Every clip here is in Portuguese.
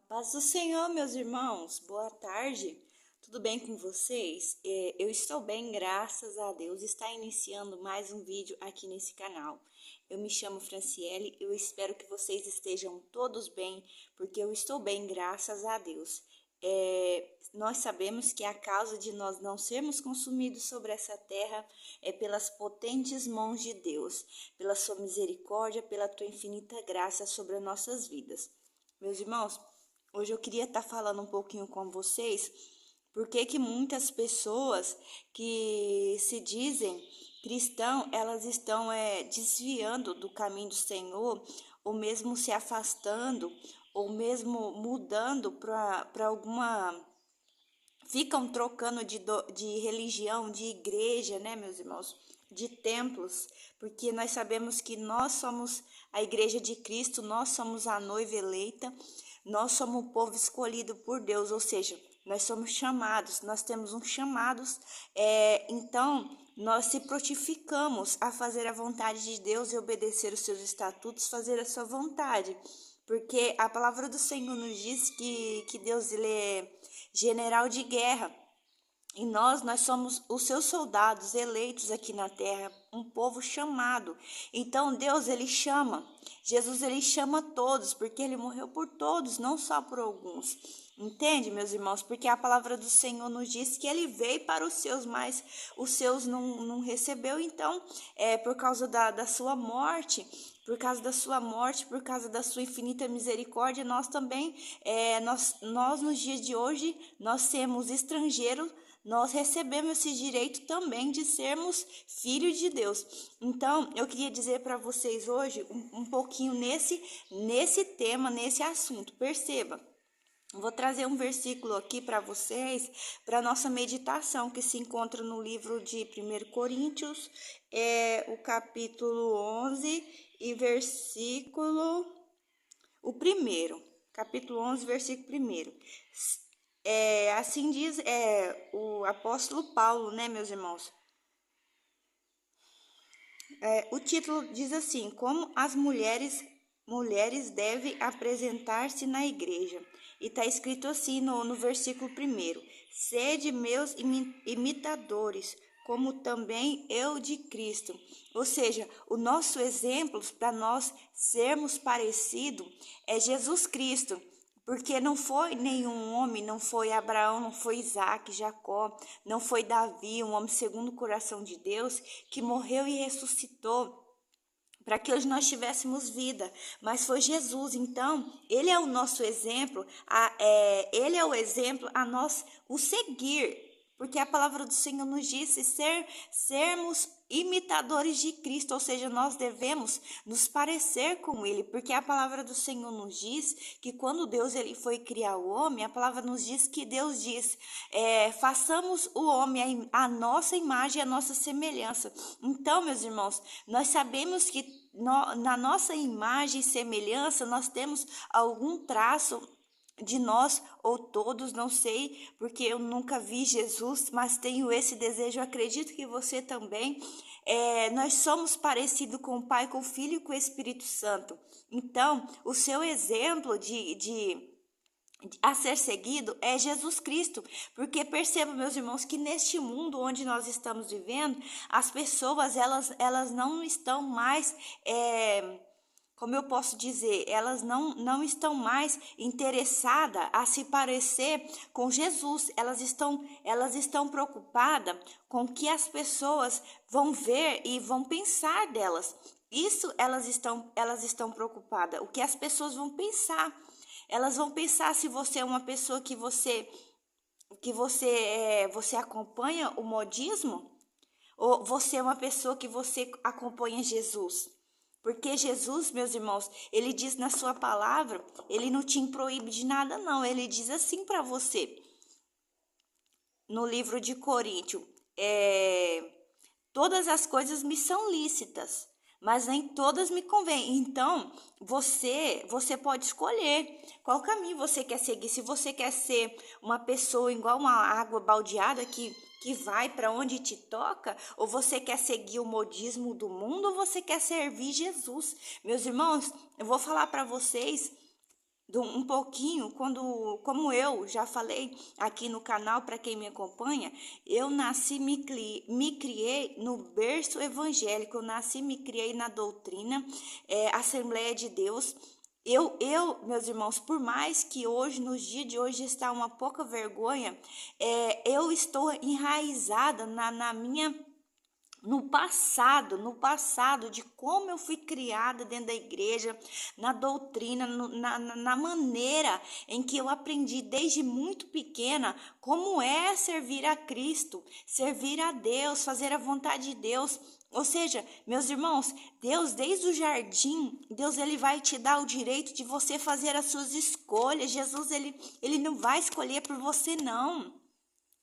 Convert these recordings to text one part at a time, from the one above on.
Paz do Senhor, meus irmãos, boa tarde, tudo bem com vocês? Eu estou bem, graças a Deus. Está iniciando mais um vídeo aqui nesse canal. Eu me chamo Franciele, eu espero que vocês estejam todos bem, porque eu estou bem, graças a Deus. Nós sabemos que a causa de nós não sermos consumidos sobre essa terra é pelas potentes mãos de Deus, pela sua misericórdia, pela tua infinita graça sobre as nossas vidas. Meus irmãos, hoje eu queria estar falando um pouquinho com vocês, porque que muitas pessoas que se dizem cristão, elas estão desviando do caminho do Senhor, ou mesmo se afastando, ou mesmo mudando para alguma. Ficam trocando de religião, de igreja, né, meus irmãos? De templos, porque nós sabemos que nós somos a igreja de Cristo, nós somos a noiva eleita, nós somos o povo escolhido por Deus, ou seja, nós somos chamados, nós temos um chamados, então nós se prontificamos a fazer a vontade de Deus e obedecer os seus estatutos, fazer a sua vontade, porque a palavra do Senhor nos diz que Deus ele é general de guerra. E nós somos os seus soldados eleitos aqui na terra, um povo chamado. Então Deus, ele chama. Jesus, ele chama todos, porque ele morreu por todos, não só por alguns. Entende, meus irmãos? Porque a palavra do Senhor nos diz que ele veio para os seus, mas os seus não recebeu. Então, por causa da sua morte, por causa da sua morte, por causa da sua infinita misericórdia, nós também, nós nos dias de hoje, nós somos estrangeiros, nós recebemos esse direito também de sermos filhos de Deus. Então, eu queria dizer para vocês hoje um pouquinho nesse tema, nesse assunto. Perceba, vou trazer um versículo aqui para vocês, para nossa meditação, que se encontra no livro de 1 Coríntios, o capítulo 11 e versículo, o primeiro, capítulo 11, versículo 1. Assim diz o apóstolo Paulo, né, meus irmãos? O título diz assim: como as mulheres devem apresentar-se na igreja. E está escrito assim no versículo 1: sede meus imitadores, como também eu de Cristo. Ou seja, o nosso exemplo para nós sermos parecidos é Jesus Cristo. Porque não foi nenhum homem, não foi Abraão, não foi Isaac, Jacó, não foi Davi, um homem segundo o coração de Deus, que morreu e ressuscitou para que hoje nós tivéssemos vida, mas foi Jesus. Então, ele é o nosso exemplo, ele é o exemplo a nós o seguir, porque a palavra do Senhor nos disse sermos imitadores de Cristo, ou seja, nós devemos nos parecer com ele, porque a palavra do Senhor nos diz que quando Deus ele foi criar o homem, a palavra nos diz que Deus diz, façamos o homem a nossa imagem e a nossa semelhança. Então, meus irmãos, nós sabemos que na nossa imagem e semelhança nós temos algum traço de nós, ou todos, não sei, porque eu nunca vi Jesus, mas tenho esse desejo, acredito que você também. Nós somos parecidos com o Pai, com o Filho e com o Espírito Santo. Então, o seu exemplo a ser seguido é Jesus Cristo, porque perceba, meus irmãos, que neste mundo onde nós estamos vivendo, as pessoas, elas não estão mais, como eu posso dizer, elas não estão mais interessadas a se parecer com Jesus. Elas estão preocupadas com o que as pessoas vão ver e vão pensar delas. Isso elas estão preocupadas, o que as pessoas vão pensar. Elas vão pensar se você é uma pessoa que você acompanha o modismo, ou você é uma pessoa que você acompanha Jesus. Porque Jesus, meus irmãos, ele diz na sua palavra, ele não te proíbe de nada, não. Ele diz assim para você, no livro de Coríntios, todas as coisas me são lícitas, mas nem todas me convêm. Então, você pode escolher qual caminho você quer seguir. Se você quer ser uma pessoa igual uma água baldeada que vai para onde te toca, ou você quer seguir o modismo do mundo, ou você quer servir Jesus. Meus irmãos, eu vou falar para vocês um pouquinho, como eu já falei aqui no canal, para quem me acompanha, eu nasci, me criei no berço evangélico, eu nasci, me criei na doutrina, Assembleia de Deus. Meus irmãos, por mais que hoje, nos dias de hoje, está uma pouca vergonha, eu estou enraizada na minha no passado, de como eu fui criada dentro da igreja, na doutrina, na maneira em que eu aprendi desde muito pequena como é servir a Cristo, servir a Deus, fazer a vontade de Deus. Ou seja, meus irmãos, Deus, desde o jardim, Deus ele vai te dar o direito de você fazer as suas escolhas. Jesus, ele não vai escolher por você, não.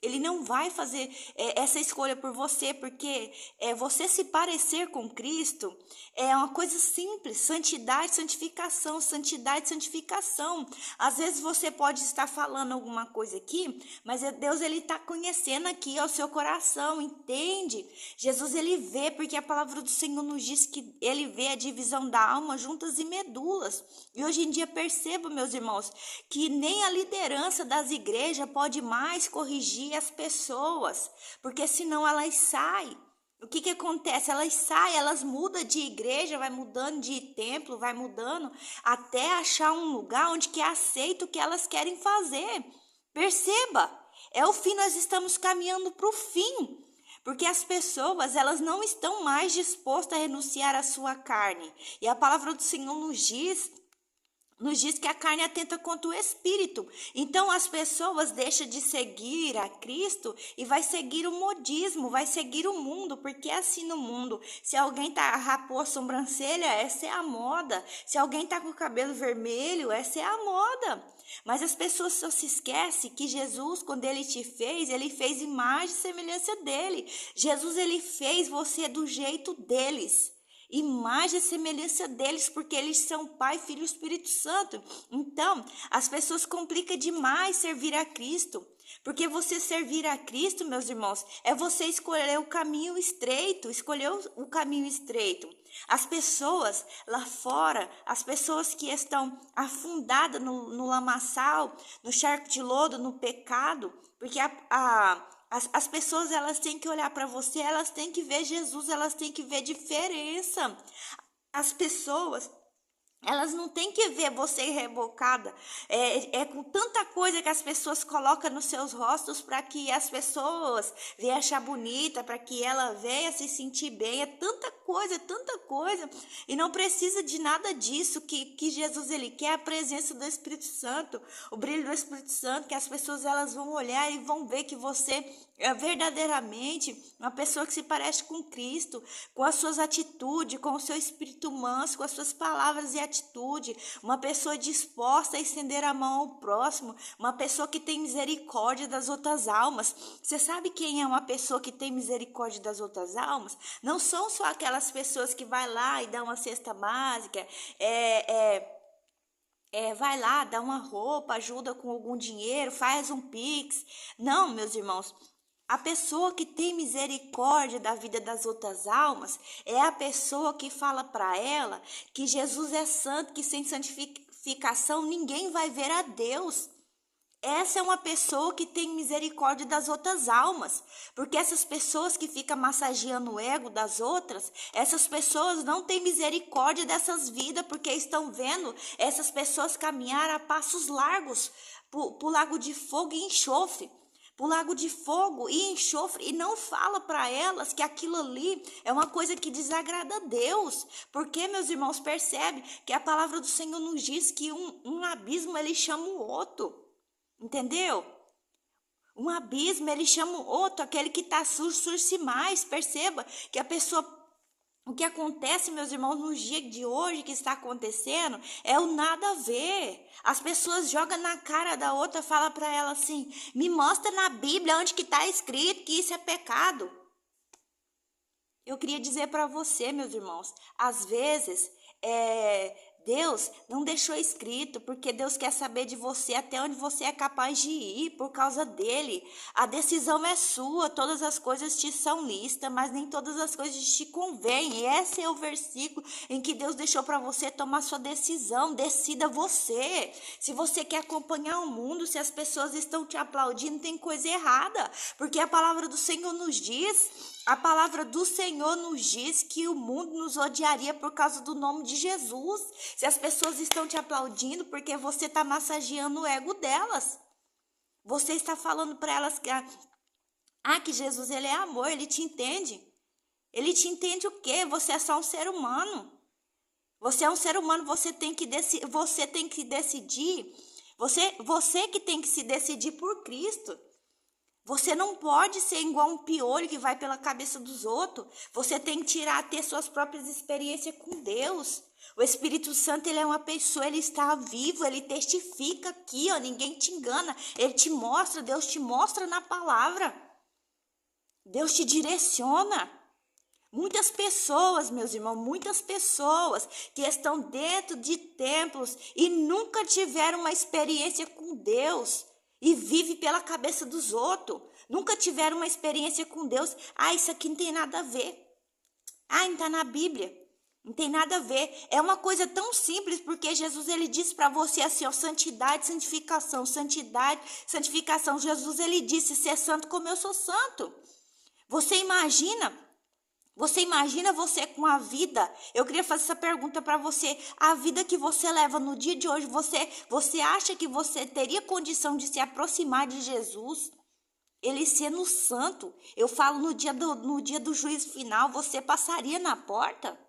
Ele não vai fazer essa escolha por você, porque você se parecer com Cristo é uma coisa simples, santidade, santificação, santidade, santificação. Às vezes você pode estar falando alguma coisa aqui, mas Deus ele está conhecendo aqui o seu coração, entende? Jesus ele vê, porque a palavra do Senhor nos diz que ele vê a divisão da alma, juntas e medulas. E hoje em dia perceba, meus irmãos, que nem a liderança das igrejas pode mais corrigir as pessoas, porque senão elas saem. O que acontece? Elas saem, elas mudam de igreja, vai mudando de templo, vai mudando, até achar um lugar onde que aceita o que elas querem fazer. Perceba, é o fim, nós estamos caminhando para o fim. Porque as pessoas, elas não estão mais dispostas a renunciar à sua carne. E a palavra do Senhor nos diz que a carne atenta contra o espírito. Então as pessoas deixam de seguir a Cristo e vai seguir o modismo, vai seguir o mundo, porque é assim no mundo. Se alguém rapou a sobrancelha, essa é a moda. Se alguém tá com o cabelo vermelho, essa é a moda. Mas as pessoas só se esquecem que Jesus, quando ele te fez, ele fez imagem e semelhança dele. Jesus, ele fez você do jeito deles. Imagem e semelhança deles, porque eles são Pai, Filho e Espírito Santo. Então, as pessoas complicam demais servir a Cristo. Porque você servir a Cristo, meus irmãos, é você escolher o caminho estreito, escolher o caminho estreito. As pessoas lá fora, as pessoas que estão afundadas no lamaçal, no charco de lodo, no pecado, porque as pessoas, elas têm que olhar para você, elas têm que ver Jesus, elas têm que ver diferença. As pessoas, elas não têm que ver você rebocada. É com tanta coisa que as pessoas colocam nos seus rostos para que as pessoas venham achar bonita, para que ela venha se sentir bem. É tanta coisa. E não precisa de nada disso que Jesus ele quer, a presença do Espírito Santo, o brilho do Espírito Santo, que as pessoas elas vão olhar e vão ver que você é verdadeiramente uma pessoa que se parece com Cristo, com as suas atitudes, com o seu espírito manso, com as suas palavras e atitude, uma pessoa disposta a estender a mão ao próximo, uma pessoa que tem misericórdia das outras almas. Você sabe quem é uma pessoa que tem misericórdia das outras almas? Não são só aquelas pessoas que vai lá e dá uma cesta básica, vai lá, dá uma roupa, ajuda com algum dinheiro, faz um pix. Não, meus irmãos, a pessoa que tem misericórdia da vida das outras almas é a pessoa que fala para ela que Jesus é santo, que sem santificação ninguém vai ver a Deus. Essa é uma pessoa que tem misericórdia das outras almas, porque essas pessoas que ficam massageando o ego das outras, essas pessoas não têm misericórdia dessas vidas, porque estão vendo essas pessoas caminhar a passos largos para o lago de fogo e enxofre. Para o lago de fogo e enxofre, e não fala para elas que aquilo ali é uma coisa que desagrada a Deus, porque, meus irmãos, percebe que a palavra do Senhor nos diz que um abismo ele chama o outro. Entendeu? Um abismo, ele chama o outro, aquele que está sujo, surge mais. Perceba que a pessoa... O que acontece, meus irmãos, no dia de hoje que está acontecendo é o nada a ver. As pessoas jogam na cara da outra, falam para ela assim, me mostra na Bíblia onde que está escrito que isso é pecado. Eu queria dizer para você, meus irmãos, às vezes Deus não deixou escrito, porque Deus quer saber de você até onde você é capaz de ir por causa dele. A decisão é sua, todas as coisas te são listas, mas nem todas as coisas te convêm. E esse é o versículo em que Deus deixou para você tomar sua decisão. Decida você. Se você quer acompanhar o mundo, se as pessoas estão te aplaudindo, tem coisa errada, porque a palavra do Senhor nos diz... A palavra do Senhor nos diz que o mundo nos odiaria por causa do nome de Jesus. Se as pessoas estão te aplaudindo porque você está massageando o ego delas. Você está falando para elas que Jesus ele é amor, ele te entende. Ele te entende o quê? Você é só um ser humano. Você é um ser humano, você tem que decidir. Você que tem que se decidir por Cristo. Você não pode ser igual um piolho que vai pela cabeça dos outros. Você tem que ter suas próprias experiências com Deus. O Espírito Santo, ele é uma pessoa, ele está vivo, ele testifica aqui, ó, ninguém te engana. Ele te mostra, Deus te mostra na palavra. Deus te direciona. Muitas pessoas, meus irmãos, muitas pessoas que estão dentro de templos e nunca tiveram uma experiência com Deus. E vive pela cabeça dos outros. Nunca tiveram uma experiência com Deus. Isso aqui não tem nada a ver. Não está na Bíblia. Não tem nada a ver. É uma coisa tão simples, porque Jesus ele disse para você assim, ó, santidade, santificação, santidade, santificação. Jesus ele disse, ser santo como eu sou santo. Você imagina você com a vida? Eu queria fazer essa pergunta para você. A vida que você leva no dia de hoje, você acha que você teria condição de se aproximar de Jesus? Ele sendo santo, eu falo no dia do juízo final, você passaria na porta?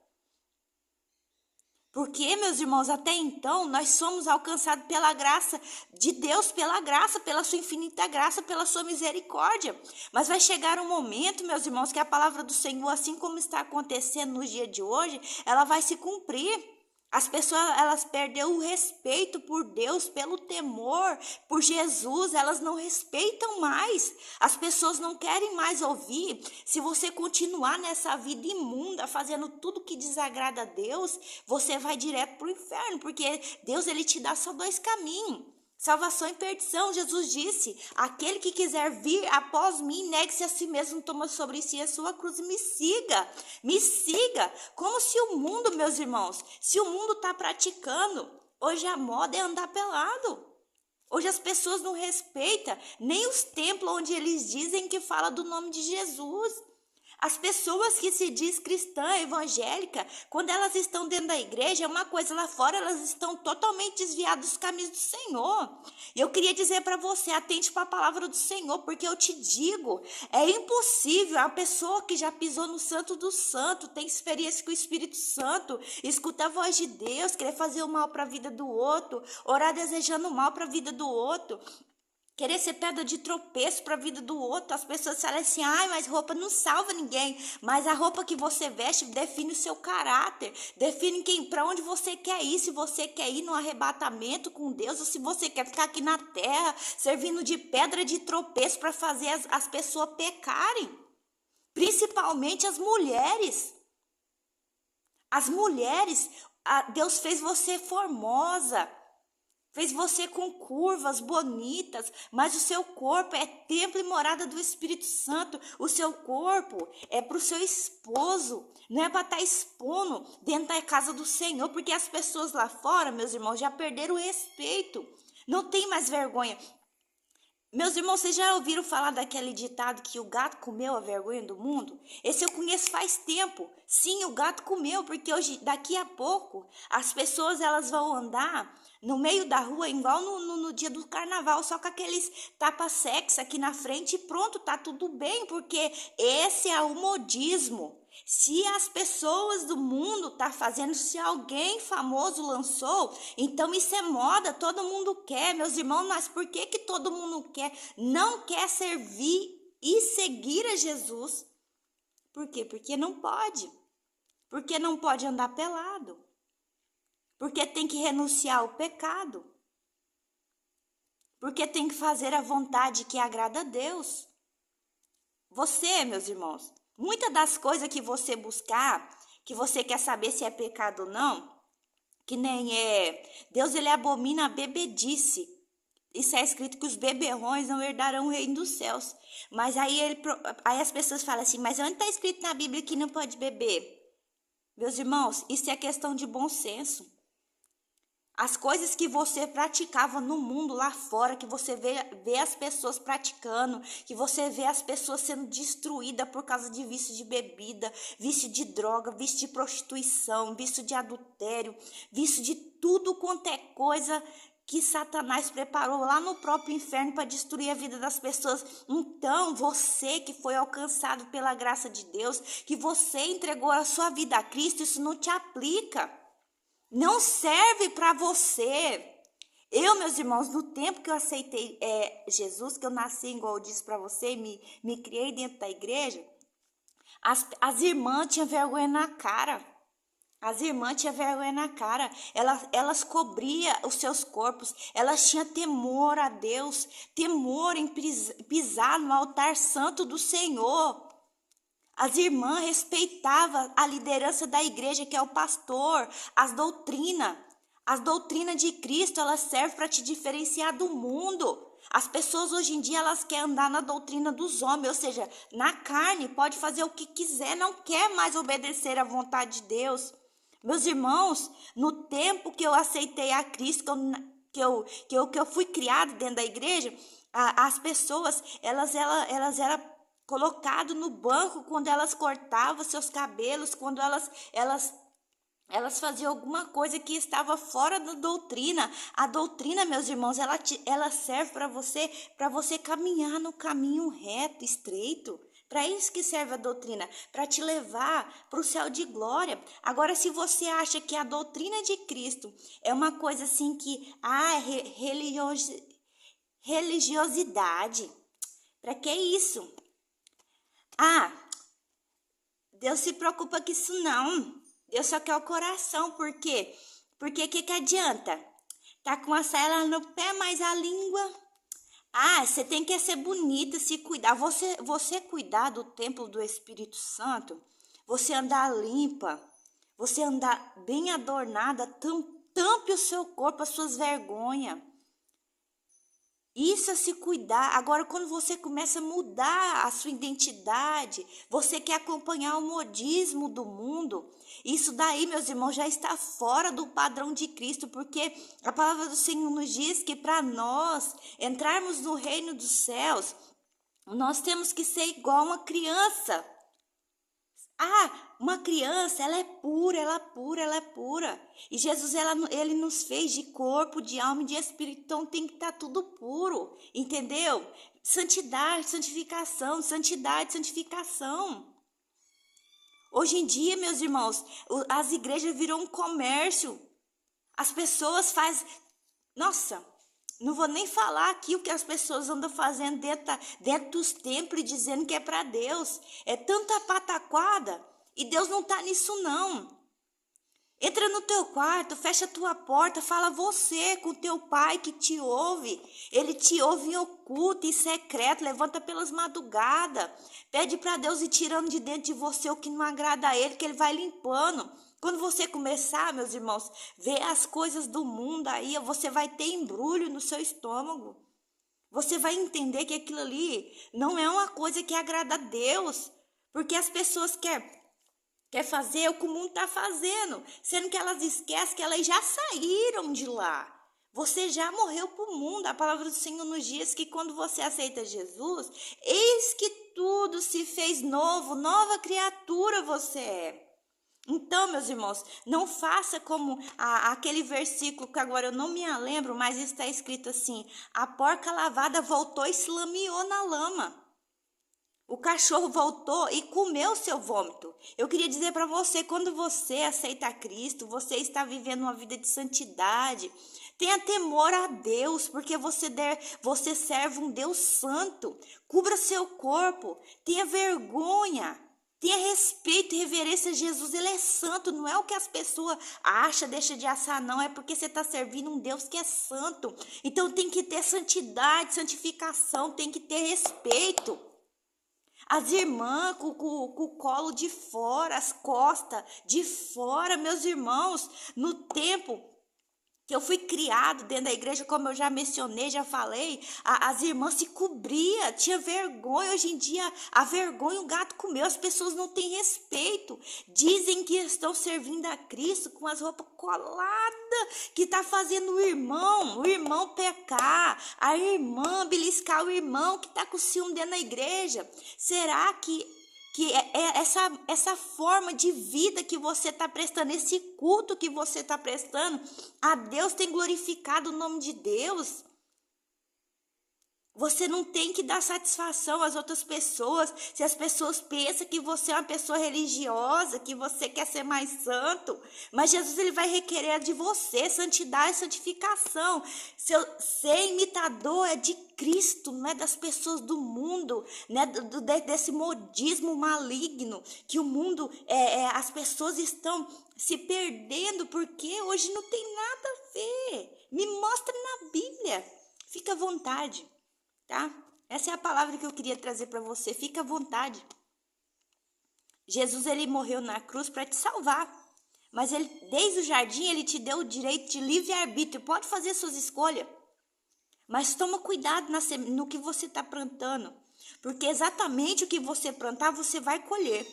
Porque, meus irmãos, até então, nós somos alcançados pela graça de Deus, pela sua infinita graça, pela sua misericórdia. Mas vai chegar um momento, meus irmãos, que a palavra do Senhor, assim como está acontecendo no dia de hoje, ela vai se cumprir. As pessoas, elas perderam o respeito por Deus, pelo temor, por Jesus, elas não respeitam mais. As pessoas não querem mais ouvir. Se você continuar nessa vida imunda, fazendo tudo que desagrada a Deus, você vai direto para o inferno, porque Deus ele te dá só dois caminhos. Salvação e perdição. Jesus disse, aquele que quiser vir após mim, negue-se a si mesmo, toma sobre si a sua cruz e me siga. Me siga. Como se o mundo, meus irmãos, se o mundo está praticando, hoje a moda é andar pelado. Hoje as pessoas não respeitam nem os templos onde eles dizem que fala do nome de Jesus. As pessoas que se diz cristã, evangélica, quando elas estão dentro da igreja, é uma coisa, lá fora elas estão totalmente desviadas dos caminhos do Senhor. E eu queria dizer para você, atente para a palavra do Senhor, porque eu te digo, é impossível, a pessoa que já pisou no santo do santo, tem experiência com o Espírito Santo, escuta a voz de Deus, querer fazer o mal para a vida do outro, orar desejando o mal para a vida do outro, querer ser pedra de tropeço para a vida do outro. As pessoas falam assim, mas roupa não salva ninguém. Mas a roupa que você veste define o seu caráter, define para onde você quer ir. Se você quer ir no arrebatamento com Deus, ou se você quer ficar aqui na terra, servindo de pedra de tropeço para fazer as pessoas pecarem. Principalmente as mulheres. As mulheres, Deus fez você formosa, fez você com curvas bonitas, mas o seu corpo é templo e morada do Espírito Santo. O seu corpo é para o seu esposo, não é para estar expondo dentro da casa do Senhor, porque as pessoas lá fora, meus irmãos, já perderam o respeito, não tem mais vergonha. Meus irmãos, vocês já ouviram falar daquele ditado que o gato comeu a vergonha do mundo? Esse eu conheço faz tempo. Sim, o gato comeu, porque hoje, daqui a pouco, as pessoas elas vão andar no meio da rua, igual no dia do carnaval, só com aqueles tapa-sexo aqui na frente e pronto, tá tudo bem, porque esse é o modismo. Se as pessoas do mundo tá fazendo, se alguém famoso lançou, então isso é moda, todo mundo quer, meus irmãos, mas por que todo mundo não quer servir e seguir a Jesus? Por quê? Porque não pode. Porque não pode andar pelado. Porque tem que renunciar ao pecado. Porque tem que fazer a vontade que agrada a Deus. Você, meus irmãos, muitas das coisas que você buscar, que você quer saber se é pecado ou não, Que nem Deus ele abomina a bebedice. Isso é escrito que os beberrões não herdarão o reino dos céus. Mas aí as pessoas falam assim, mas onde está escrito na Bíblia que não pode beber? Meus irmãos, isso é questão de bom senso. As coisas que você praticava no mundo lá fora, que você vê as pessoas praticando, que você vê as pessoas sendo destruídas por causa de vício de bebida, vício de droga, vício de prostituição, vício de adultério, vício de tudo quanto é coisa que Satanás preparou lá no próprio inferno para destruir a vida das pessoas. Então, você que foi alcançado pela graça de Deus, que você entregou a sua vida a Cristo, isso não te aplica. Não serve para você. Eu, meus irmãos, no tempo que eu aceitei Jesus, que eu nasci, igual eu disse para você, me criei dentro da igreja, as irmãs tinham vergonha na cara. As irmãs tinham vergonha na cara. Elas cobriam os seus corpos. Elas tinham temor a Deus. Temor em pisar no altar santo do Senhor. As irmãs respeitavam a liderança da igreja, que é o pastor, as doutrinas. As doutrinas de Cristo, elas servem para te diferenciar do mundo. As pessoas hoje em dia, elas querem andar na doutrina dos homens, ou seja, na carne, pode fazer o que quiser, não quer mais obedecer à vontade de Deus. Meus irmãos, no tempo que eu aceitei a Cristo, que eu fui criada dentro da igreja, as pessoas, elas eram colocado no banco quando elas cortavam seus cabelos, quando elas faziam alguma coisa que estava fora da doutrina. A doutrina, meus irmãos, ela serve para você caminhar no caminho reto, estreito. Para isso que serve a doutrina, para te levar para o céu de glória. Agora, se você acha que a doutrina de Cristo é uma coisa assim que, religiosidade, para que isso? Deus se preocupa com isso não. Deus só quer o coração. Por quê? Porque que adianta? Tá com a saia no pé, mas a língua... você tem que ser bonita, se cuidar. Você cuidar do templo do Espírito Santo, você andar limpa, você andar bem adornada, tampe o seu corpo, as suas vergonhas. Isso é se cuidar. Agora, quando você começa a mudar a sua identidade, você quer acompanhar o modismo do mundo, isso daí, meus irmãos, já está fora do padrão de Cristo, porque a palavra do Senhor nos diz que para nós entrarmos no reino dos céus, nós temos que ser igual uma criança. Uma criança, ela é pura, ela é pura, ela é pura. E Jesus, ele nos fez de corpo, de alma e de espírito, então tem que estar tudo puro, entendeu? Santidade, santificação, santidade, santificação. Hoje em dia, meus irmãos, as igrejas viram um comércio. As pessoas fazem... Nossa, não vou nem falar aqui o que as pessoas andam fazendo dentro dos templos e dizendo que é para Deus. É tanta pataquada e Deus não está nisso não. Entra no teu quarto, fecha a tua porta, fala você com o teu pai que te ouve. Ele te ouve em oculto, em secreto, levanta pelas madrugadas. Pede para Deus ir tirando de dentro de você o que não agrada a ele, que ele vai limpando. Quando você começar, meus irmãos, ver as coisas do mundo aí, você vai ter embrulho no seu estômago. Você vai entender que aquilo ali não é uma coisa que agrada a Deus. Porque as pessoas quer fazer o que o mundo está fazendo, sendo que elas esquecem que elas já saíram de lá. Você já morreu para o mundo. A palavra do Senhor nos diz que quando você aceita Jesus, eis que tudo se fez novo, nova criatura você é. Então, meus irmãos, não faça como aquele versículo que agora eu não me lembro, mas está escrito assim: a porca lavada voltou e se lameou na lama. O cachorro voltou e comeu seu vômito. Eu queria dizer para você, quando você aceita Cristo, você está vivendo uma vida de santidade. Tenha temor a Deus, porque você serve um Deus santo. Cubra seu corpo, tenha vergonha. Tenha respeito e reverência a Jesus, ele é santo, não é o que as pessoas acham, deixa de assar, não, é porque você está servindo um Deus que é santo. Então tem que ter santidade, santificação, tem que ter respeito. As irmãs com o colo de fora, as costas de fora, meus irmãos, no tempo que eu fui criado dentro da igreja, como eu já mencionei, já falei, as irmãs se cobriam, tinha vergonha. Hoje em dia, a vergonha o gato comeu, as pessoas não têm respeito. Dizem que estão servindo a Cristo com as roupas coladas, que está fazendo o irmão pecar, a irmã beliscar o irmão que está com ciúme dentro da igreja. Será que essa forma de vida que você está prestando, esse culto que você está prestando, a Deus tem glorificado o nome de Deus? Você não tem que dar satisfação às outras pessoas. Se as pessoas pensam que você é uma pessoa religiosa, que você quer ser mais santo, mas Jesus ele vai requerer de você santidade e santificação. Ser imitador é de Cristo, não é das pessoas do mundo, né? Desse modismo maligno que o mundo, as pessoas estão se perdendo porque hoje não tem nada a ver. Me mostra na Bíblia. Fica à vontade. Tá? Essa é a palavra que eu queria trazer para você. Fica à vontade. Jesus ele morreu na cruz para te salvar. Mas ele, desde o jardim ele te deu o direito de livre-arbítrio. Pode fazer suas escolhas. Mas toma cuidado no que você está plantando. Porque exatamente o que você plantar, você vai colher.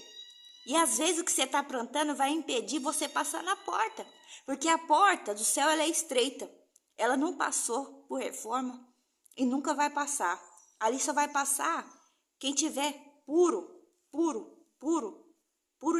E às vezes o que você está plantando vai impedir você passar na porta. Porque a porta do céu ela é estreita. Ela não passou por reforma. E nunca vai passar. Ali só vai passar quem tiver puro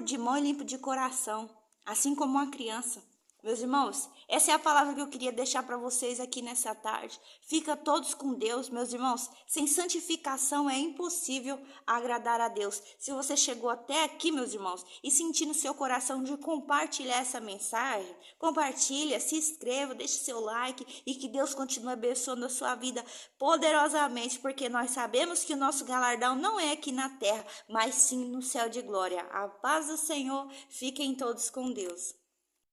de mão e limpo de coração. Assim como uma criança. Meus irmãos, essa é a palavra que eu queria deixar para vocês aqui nessa tarde. Fica todos com Deus, meus irmãos. Sem santificação é impossível agradar a Deus. Se você chegou até aqui, meus irmãos, e sentir no seu coração de compartilhar essa mensagem, compartilha, se inscreva, deixe seu like e que Deus continue abençoando a sua vida poderosamente, porque nós sabemos que o nosso galardão não é aqui na terra, mas sim no céu de glória. A paz do Senhor, fiquem todos com Deus.